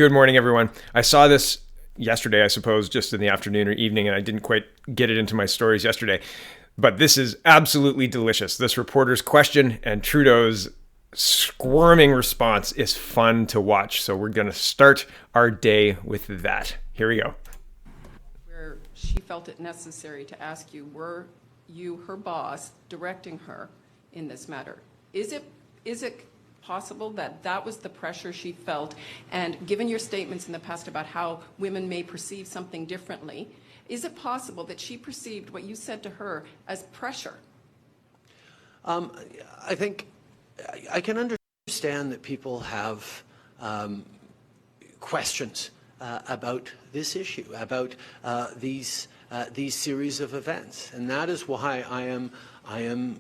Good morning, everyone. I saw this yesterday, I suppose, just in the afternoon or evening, and I didn't quite get it into my stories yesterday. But this is absolutely delicious. This reporter's question and Trudeau's squirming response is fun to watch. So we're going to start our day with that. Here we go. Where she felt it necessary to ask you, were you, her boss, directing her in this matter? Is it possible that that was the pressure she felt? And given your statements in the past about how women may perceive something differently, is it possible that she perceived what you said to her as pressure? I think I can understand that people have questions about this issue, about these series of events, and that is why I am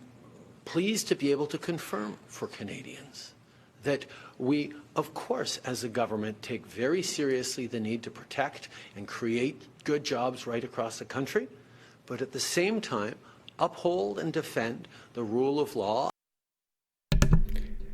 pleased to be able to confirm for Canadians that we, of course, as a government, take very seriously the need to protect and create good jobs right across the country, but at the same time, uphold and defend the rule of law.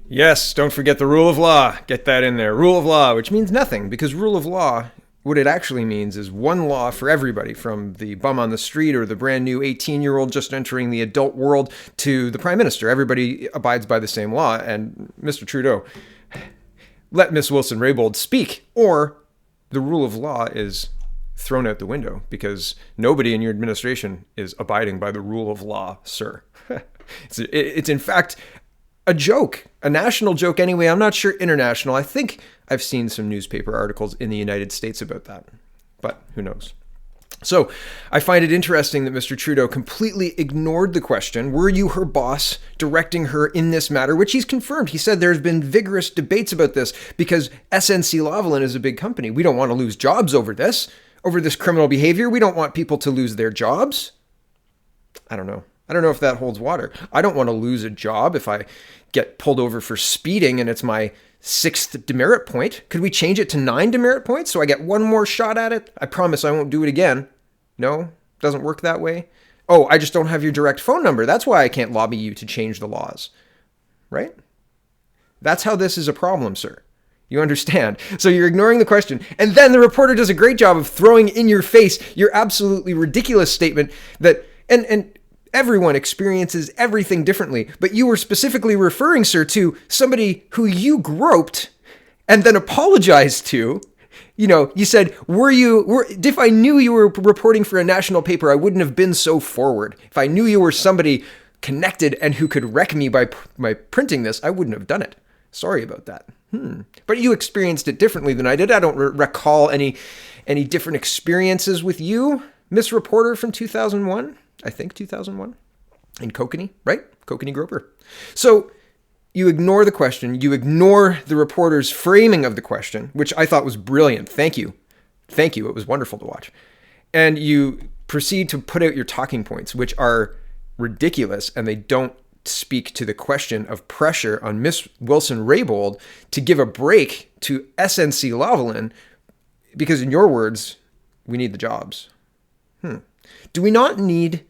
Yes, don't forget the rule of law. Get that in there. Rule of law, which means nothing, because rule of law, what it actually means is one law for everybody, from the bum on the street or the brand new 18-year-old just entering the adult world to the Prime Minister. Everybody abides by the same law. And Mr. Trudeau, let Miss Wilson-Raybould speak, or the rule of law is thrown out the window because nobody in your administration is abiding by the rule of law, sir. It's in fact a joke, a national joke anyway. I'm not sure international. I think I've seen some newspaper articles in the United States about that, but who knows? So I find it interesting that Mr. Trudeau completely ignored the question, were you her boss directing her in this matter, which he's confirmed. He said there's been vigorous debates about this because SNC-Lavalin is a big company. We don't want to lose jobs over this criminal behavior. We don't want people to lose their jobs. I don't know if that holds water. I don't want to lose a job if I get pulled over for speeding and it's my 6th demerit point. Could we change it to 9 demerit points so I get one more shot at it? I promise I won't do it again. No, doesn't work that way. Oh, I just don't have your direct phone number. That's why I can't lobby you to change the laws. Right? That's how this is a problem, sir. You understand? So you're ignoring the question. And then the reporter does a great job of throwing in your face your absolutely ridiculous statement that, and everyone experiences everything differently, but you were specifically referring, sir, to somebody who you groped and then apologized to. You know, you said, if I knew you were reporting for a national paper, I wouldn't have been so forward. If I knew you were somebody connected and who could wreck me by printing this, I wouldn't have done it. Sorry about that. But you experienced it differently than I did. I don't recall any different experiences with you, Miss Reporter from 2001. I think 2001 in Kokanee, right? Kokanee Groper. So you ignore the question. You ignore the reporter's framing of the question, which I thought was brilliant. Thank you. Thank you. It was wonderful to watch. And you proceed to put out your talking points, which are ridiculous, and they don't speak to the question of pressure on Miss Wilson-Raybould to give a break to SNC-Lavalin, because in your words, we need the jobs. Do we not need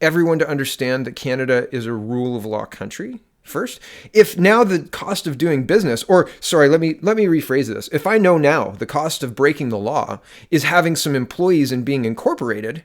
everyone to understand that Canada is a rule of law country first? If now the cost of doing business, or sorry, let me rephrase this. If I know now the cost of breaking the law is having some employees and being incorporated,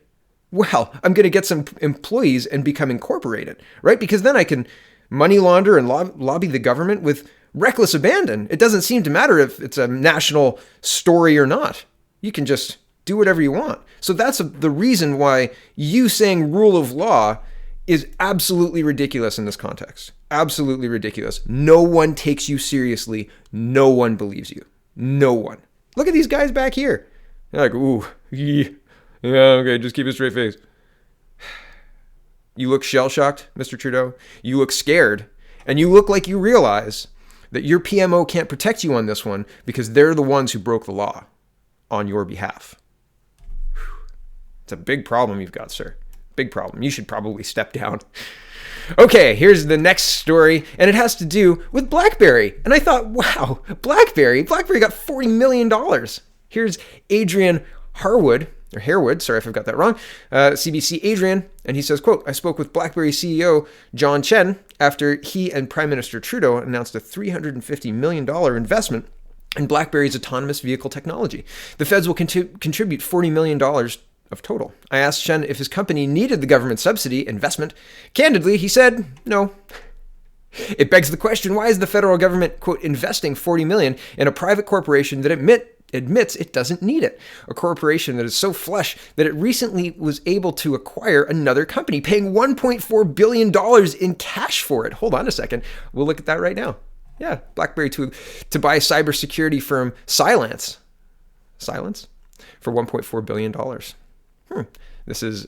well, I'm going to get some employees and become incorporated, right? Because then I can money launder and lobby the government with reckless abandon. It doesn't seem to matter if it's a national story or not. You can just do whatever you want. So that's the reason why you saying rule of law is absolutely ridiculous in this context. Absolutely ridiculous. No one takes you seriously. No one believes you. No one. Look at these guys back here. They're like, ooh, yeah, okay, just keep a straight face. You look shell-shocked, Mr. Trudeau. You look scared. And you look like you realize that your PMO can't protect you on this one because they're the ones who broke the law on your behalf. It's a big problem you've got, sir. Big problem. You should probably step down. Okay, here's the next story, and it has to do with Blackberry. And I thought, wow, Blackberry got $40 million. Here's Adrian Harewood, sorry if I've got that wrong, CBC Adrian, and he says, quote, I spoke with Blackberry CEO John Chen after he and Prime Minister Trudeau announced a $350 million investment and Blackberry's autonomous vehicle technology. The feds will contribute $40 million of total. I asked Shen if his company needed the government subsidy investment. Candidly, he said no. It begs the question, why is the federal government, quote, investing $40 million in a private corporation that admits it doesn't need it? A corporation that is so flush that it recently was able to acquire another company, paying $1.4 billion in cash for it. Hold on a second. We'll look at that right now. Yeah, Blackberry to buy cybersecurity firm Cylance for $1.4 billion. This is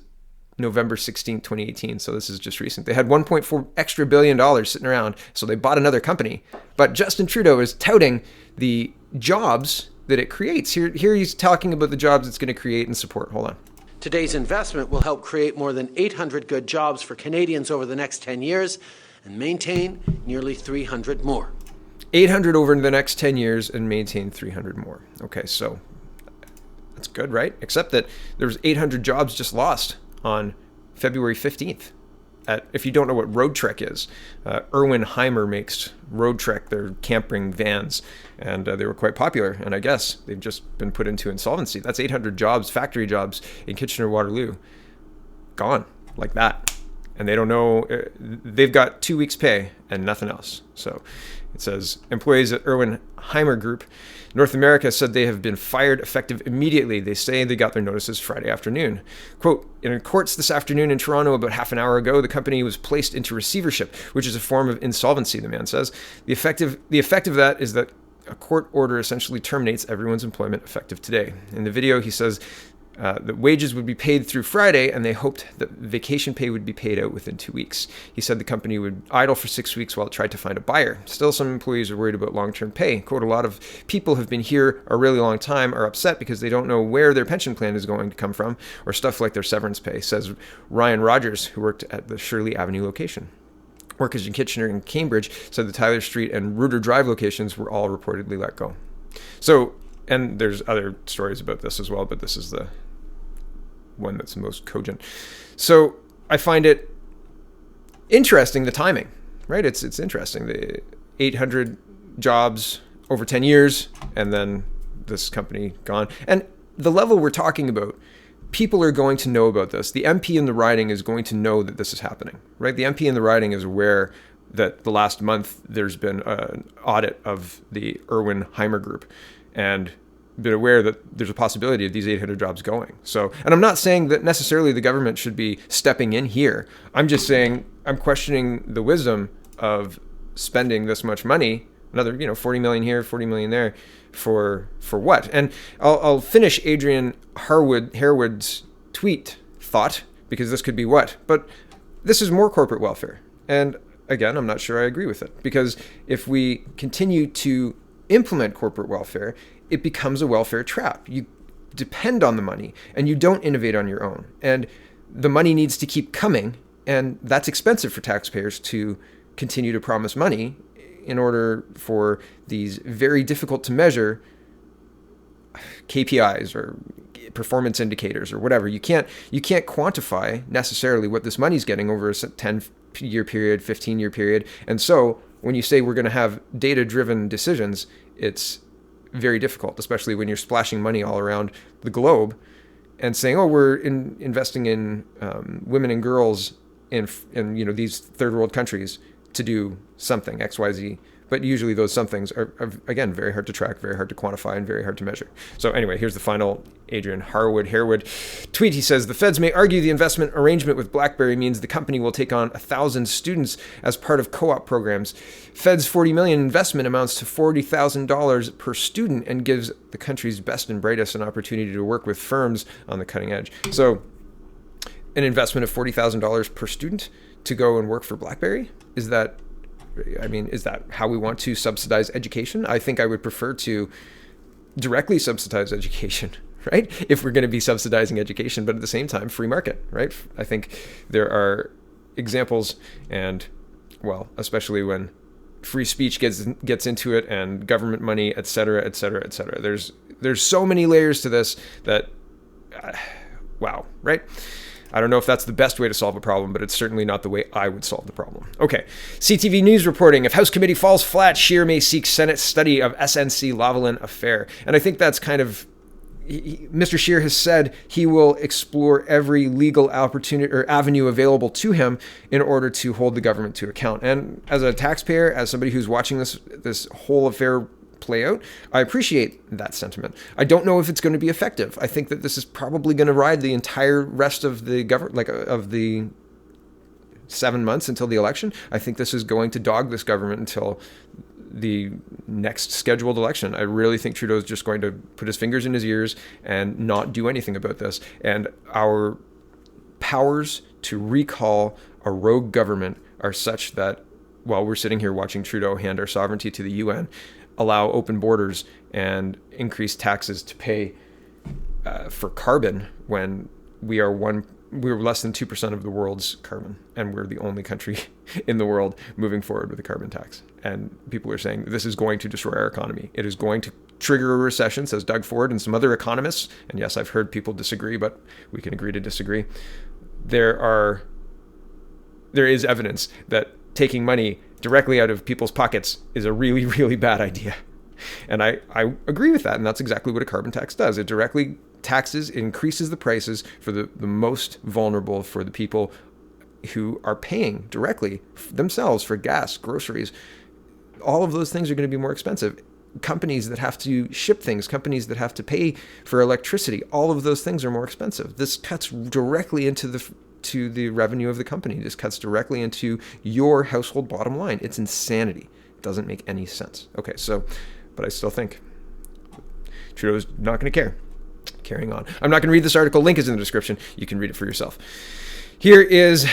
November 16, 2018, so this is just recent. They had $1.4 extra billion sitting around, so they bought another company. But Justin Trudeau is touting the jobs that it creates. Here he's talking about the jobs it's going to create and support. Hold on. Today's investment will help create more than 800 good jobs for Canadians over the next 10 years and maintain nearly 300 more. 800 over the next 10 years and maintain 300 more. Okay, so that's good, right? Except that there was 800 jobs just lost on February 15th. If you don't know what Roadtrek is, Erwin Hymer makes Roadtrek, their camping vans, and they were quite popular. And I guess they've just been put into insolvency. That's 800 jobs, factory jobs in Kitchener-Waterloo, gone like that. And they don't know, they've got 2 weeks' pay and nothing else. So it says, employees at Erwin Hymer Group North America said they have been fired effective immediately. They say they got their notices Friday afternoon. Quote, in courts this afternoon in Toronto about half an hour ago, the company was placed into receivership, which is a form of insolvency, the man says. The effect of that is that a court order essentially terminates everyone's employment effective today. In the video, he says that wages would be paid through Friday, and they hoped that vacation pay would be paid out within 2 weeks. He said the company would idle for 6 weeks while it tried to find a buyer. Still, some employees are worried about long-term pay. Quote, a lot of people have been here a really long time are upset because they don't know where their pension plan is going to come from, or stuff like their severance pay, says Ryan Rogers, who worked at the Shirley Avenue location. Workers in Kitchener and Cambridge said the Tyler Street and Reuter Drive locations were all reportedly let go. So, and there's other stories about this as well, but this is the one that's the most cogent. So I find it interesting, the timing, right? It's interesting. The 800 jobs over 10 years, and then this company gone. And the level we're talking about, people are going to know about this. The MP in the riding is going to know that this is happening, right? The MP in the riding is aware that the last month there's been an audit of the Erwin Hymer Group, and been aware that there's a possibility of these 800 jobs going. So, and I'm not saying that necessarily the government should be stepping in here. I'm just saying I'm questioning the wisdom of spending this much money, another, 40 million here, 40 million there, for what? And I'll finish Adrian Harewood's thought, because this could be what? But this is more corporate welfare. And again, I'm not sure I agree with it, because if we continue to implement corporate welfare, it becomes a welfare trap. You depend on the money and you don't innovate on your own. And the money needs to keep coming, and that's expensive for taxpayers to continue to promise money in order for these very difficult to measure KPIs or performance indicators or whatever. You can't quantify necessarily what this money's getting over a 10-year period, 15-year period. And so when you say we're going to have data-driven decisions, it's very difficult, especially when you're splashing money all around the globe and saying, "Oh, we're investing in women and girls in these third world countries to do something X, Y, Z." But usually those somethings are again very hard to track, very hard to quantify, and very hard to measure. So anyway, here's the final Adrian Harewood tweet. He says, the feds may argue the investment arrangement with Blackberry means the company will take on 1,000 students as part of co-op programs. Fed's $40 million investment amounts to $40,000 per student and gives the country's best and brightest an opportunity to work with firms on the cutting edge. So an investment of $40,000 per student to go and work for Blackberry? Is that how we want to subsidize education? I think I would prefer to directly subsidize education, right? If we're going to be subsidizing education, but at the same time, free market, right? I think there are examples, and well, especially when free speech gets into it and government money, et cetera, et cetera, et cetera. There's so many layers to this that, wow, right? I don't know if that's the best way to solve a problem, but it's certainly not the way I would solve the problem. Okay, CTV News reporting, if House committee falls flat, Scheer may seek Senate study of SNC Lavalin affair. And I think that's kind of, Mr. Scheer has said he will explore every legal opportunity or avenue available to him in order to hold the government to account. And as a taxpayer, as somebody who's watching this whole affair play out, I appreciate that sentiment. I don't know if it's going to be effective. I think that this is probably going to ride the entire rest of the government, like of the 7 months until the election. I think this is going to dog this government until the next scheduled election. I really think Trudeau is just going to put his fingers in his ears and not do anything about this. And our powers to recall a rogue government are such that while we're sitting here watching Trudeau hand our sovereignty to the UN, allow open borders and increase taxes to pay for carbon when we're less than 2% of the world's carbon, and we're the only country in the world moving forward with a carbon tax. And people are saying this is going to destroy our economy. It is going to trigger a recession, says Doug Ford and some other economists. And yes, I've heard people disagree, but we can agree to disagree. There is evidence that taking money directly out of people's pockets is a really, really bad idea. And I agree with that. And that's exactly what a carbon tax does. It directly taxes, it increases the prices for the most vulnerable, for the people who are paying directly themselves for gas, groceries. All of those things are going to be more expensive. Companies that have to ship things, companies that have to pay for electricity, all of those things are more expensive. This cuts directly into the revenue of the company. This cuts directly into your household bottom line. It's insanity. It doesn't make any sense. Okay, so, but I still think Trudeau's not going to care. Carrying on. I'm not going to read this article. Link is in the description. You can read it for yourself. Here is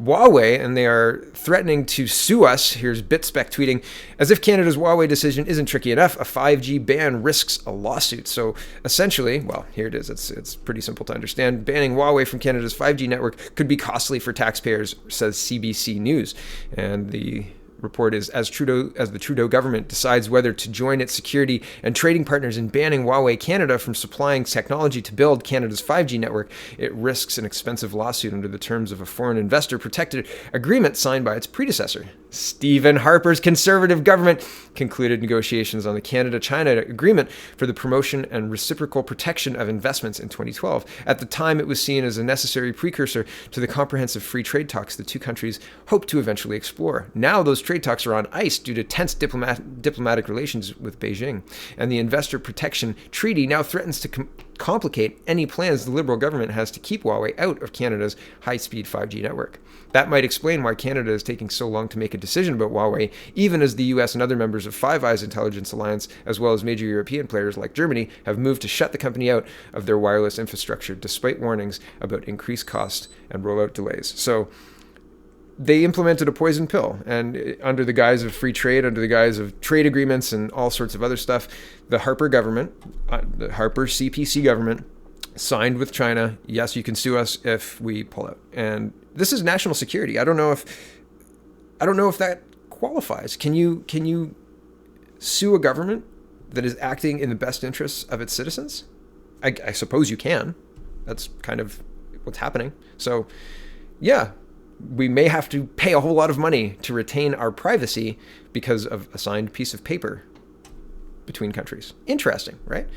Huawei, and they are threatening to sue us. Here's BitSpec tweeting, as if Canada's Huawei decision isn't tricky enough, a 5G ban risks a lawsuit. So essentially, well, here it is. It's pretty simple to understand. Banning Huawei from Canada's 5G network could be costly for taxpayers, says CBC News. And the report is, as the Trudeau government decides whether to join its security and trading partners in banning Huawei Canada from supplying technology to build Canada's 5G network, it risks an expensive lawsuit under the terms of a foreign investor protected agreement signed by its predecessor. Stephen Harper's Conservative government concluded negotiations on the Canada-China agreement for the promotion and reciprocal protection of investments in 2012. At the time, it was seen as a necessary precursor to the comprehensive free trade talks the two countries hope to eventually explore. Now those trade talks are on ice due to tense diplomatic relations with Beijing, and the Investor Protection Treaty now threatens to complicate any plans the Liberal government has to keep Huawei out of Canada's high-speed 5G network. That might explain why Canada is taking so long to make a decision about Huawei, even as the US and other members of Five Eyes intelligence alliance, as well as major European players like Germany, have moved to shut the company out of their wireless infrastructure, despite warnings about increased costs and rollout delays. So they implemented a poison pill, and under the guise of free trade, under the guise of trade agreements and all sorts of other stuff, the Harper government, the Harper CPC government, signed with China. Yes, you can sue us if we pull out. And this is national security. I don't know if that qualifies. Can you sue a government that is acting in the best interests of its citizens? I suppose you can. That's kind of what's happening. So, yeah, we may have to pay a whole lot of money to retain our privacy because of a signed piece of paper between countries. Interesting, right?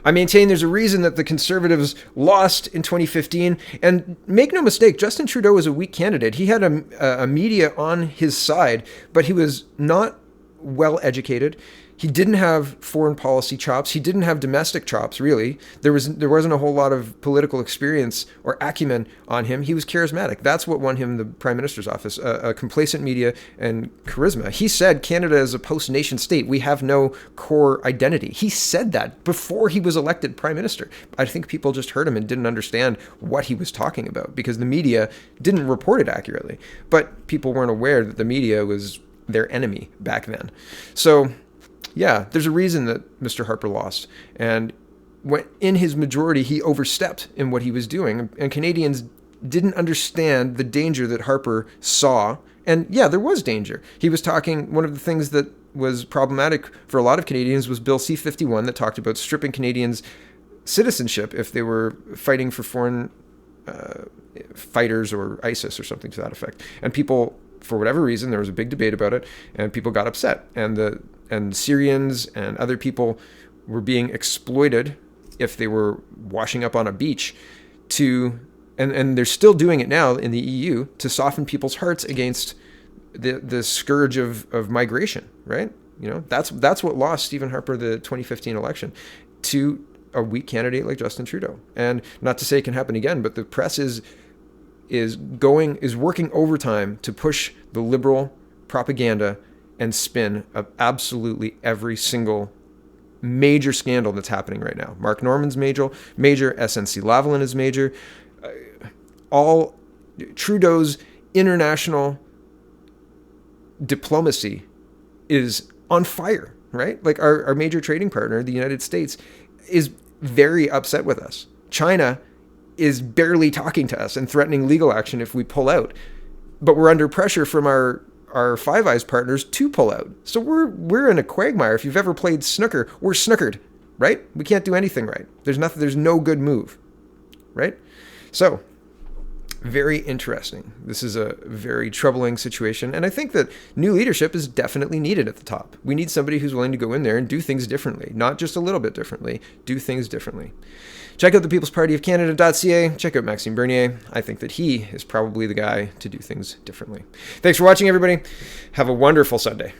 I maintain there's a reason that the Conservatives lost in 2015. And make no mistake, Justin Trudeau was a weak candidate. He had a media on his side, but he was not well educated. He didn't have foreign policy chops. He didn't have domestic chops, really. There wasn't a whole lot of political experience or acumen on him. He was charismatic. That's what won him the Prime Minister's office, a complacent media and charisma. He said Canada is a post-nation state. We have no core identity. He said that before he was elected Prime Minister. I think people just heard him and didn't understand what he was talking about because the media didn't report it accurately. But people weren't aware that the media was their enemy back then. So yeah, there's a reason that Mr. Harper lost. And when in his majority, he overstepped in what he was doing. And Canadians didn't understand the danger that Harper saw. And yeah, there was danger. He was talking, one of the things that was problematic for a lot of Canadians was Bill C-51 that talked about stripping Canadians' citizenship if they were fighting for foreign fighters or ISIS or something to that effect. And people, for whatever reason, there was a big debate about it, and people got upset. And Syrians and other people were being exploited if they were washing up on a beach and they're still doing it now in the EU to soften people's hearts against the scourge of migration, right? You know, that's what lost Stephen Harper the 2015 election, to a weak candidate like Justin Trudeau. And not to say it can happen again, but the press is working overtime to push the liberal propaganda and spin of absolutely every single major scandal that's happening right now. Mark Norman's major, SNC Lavalin is major. All Trudeau's international diplomacy is on fire, right? Like our major trading partner, the United States, is very upset with us. China is barely talking to us and threatening legal action if we pull out. But we're under pressure from our Five Eyes partners to pull out. So we're in a quagmire. If you've ever played snooker, we're snookered, right? We can't do anything right. There's no good move, right? So, very interesting. This is a very troubling situation. And I think that new leadership is definitely needed at the top. We need somebody who's willing to go in there and do things differently, not just a little bit differently, do things differently. Check out the People's Party of Canada.ca. Check out Maxime Bernier. I think that he is probably the guy to do things differently. Thanks for watching, everybody. Have a wonderful Sunday.